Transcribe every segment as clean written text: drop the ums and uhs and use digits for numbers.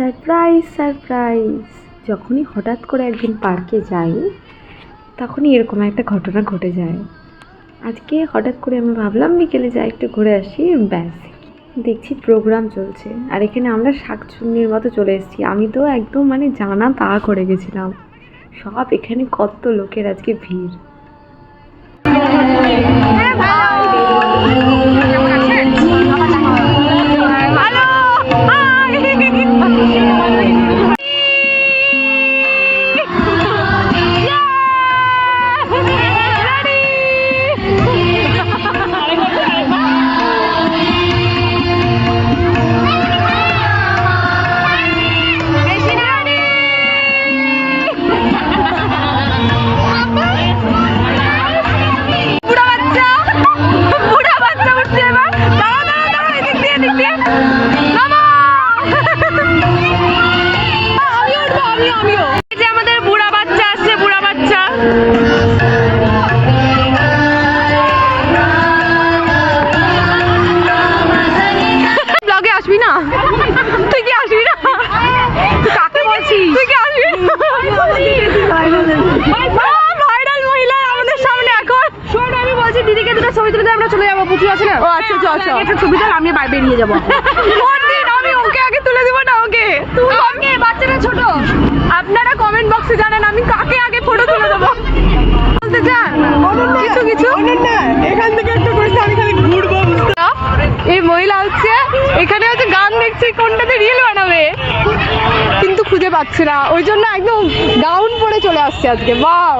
Surprise surprise, যখনই হঠাৎ করে একদিন পার্কে যাই তখনই এরকম একটা ঘটনা ঘটে যায়। আজকে হঠাৎ করে আমি ভাবলাম বিকেলে যাই একটু ঘুরে আসি, ব্যাস দেখছি প্রোগ্রাম চলছে আর এখানে আমরা শাকচুন্নির মতো চলে এসেছি। আমি তো একদম জানা তা করে গেছিলাম। সব এখানে কত লোকের আজকে ভিড়। তুই কি আসবি না? কাকে বলছিস? তুই কি আসবি না? ভাইরাল মহিলা আমাদের সামনে এখন। শোন, আমি বলছি দিদিকে দুটো ছবি তুলে আমরা চলে যাবো, পুজো আছে না? ও আচ্ছা আচ্ছা, একটা ছবি তুল, আমি বেরিয়ে যাবো। আমি ওকে আগে তুলে দিব না? ওকে তুই বাচ্চাটা ছোট, আপনারা কমেন্ট বক্সে জানান আমি কাকে আগে ফটো তুলে দেবো। বলতে চান কিছু কিছু? এখান থেকে একটু করছি, আমি খালি ঘুরবো। এই মহিলা হচ্ছে এখানে হচ্ছে গান দেখছি, কোনটাতে রিল বানাবে কিন্তু খুঁজে পাচ্ছে না, ওই জন্য একদম গাউন পরে চলে আসছে আজকে। বাও,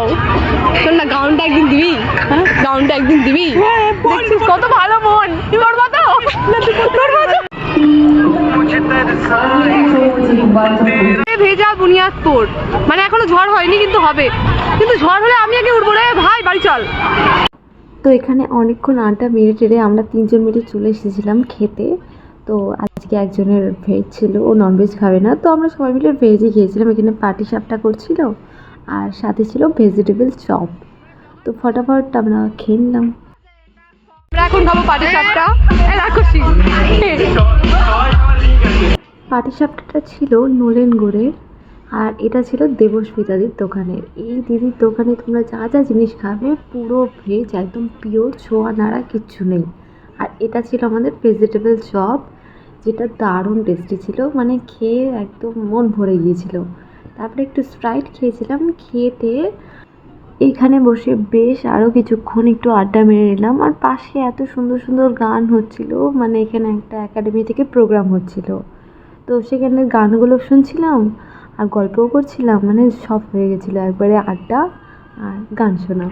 শোন না, গাউনটা একদিন দিবি? হ্যাঁ, গাউনটা একদিন দিবি? দেখছিস কত ভালো মন। করবো তো, করবো তো। ভেজা বুনিয়াদপুর, এখনো ঝড় হয়নি কিন্তু হবে, কিন্তু ঝড় হলে আমি আগে উঠবো রে ভাই, বাড়ি চল। তো এখানে অনেকক্ষণ আড্ডা মেরে টেরে আমরা 3জন মিলে চলে এসেছিলাম খেতে। তো আজকে একজনের ভেজ ছিল, ও ননভেজ খাবে না, তো আমরা সবাই মিলে ভেজই খেয়েছিলাম। এখানে পাটিসাপটা করছিল আর সাথে ছিল ভেজিটেবল চপ। তো ফটাফট আমরা খেয়ে নিলাম। আমরা এখন খাবো পাটিসাপটা। পাটিসাপটাটা ছিল নলেন গুড়ের আর এটা ছিল দেবস্মিতাদির দোকানের। এই দিদির দোকানে তোমরা যা যা জিনিস খাবে পুরো ভেজ, একদম পিওর, ছোঁয়া নাড়া কিচ্ছু নেই। আর এটা ছিল আমাদের ভেজিটেবল চপ, যেটা দারুণ টেস্টি ছিল, খেয়ে একদম মন ভরে গিয়েছিল। তারপরে একটু স্প্রাইট খেয়েছিলাম। খেতে এখানে বসে বেশ আরও কিছুক্ষণ একটু আড্ডা মেরে নিলাম। আর পাশে এত সুন্দর সুন্দর গান হচ্ছিল, এখানে একটা একাডেমি থেকে প্রোগ্রাম হচ্ছিল, তো সেখানে গানগুলো শুনছিলাম আর গল্পও করছিলাম। সব হয়ে গেছিলো একবারে, আড্ডা আর গান শোনা।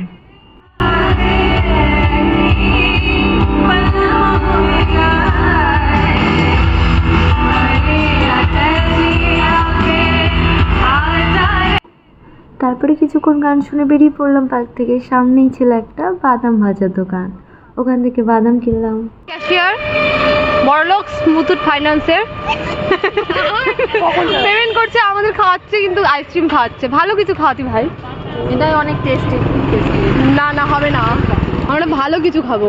তারপরে কিছুক্ষণ গান শুনে বেরিয়ে পড়লাম পার্ক থেকে। সামনেই ছিল একটা বাদাম ভাজার দোকান, ওখান থেকে বাদাম কিনলাম। ক্যাশিয়ার বড়লোক মুথুট ফাইন্যান্সের পেমেন্ট করছে, আমাদের খাওয়াচ্ছে, কিন্তু আইসক্রিম খাওয়াচ্ছে। ভালো কিছু খাওয়াতি ভাই, এটাই অনেক টেস্টি। না হবে না, আমরা ভালো কিছু খাবো।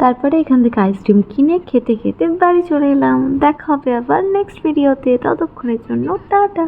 তারপরে এখান থেকে আইসক্রিম কিনে খেতে খেতে বাড়ি চলে এলাম। দেখা হবে আবার নেক্সট ভিডিওতে, ততক্ষণের জন্য টাটা।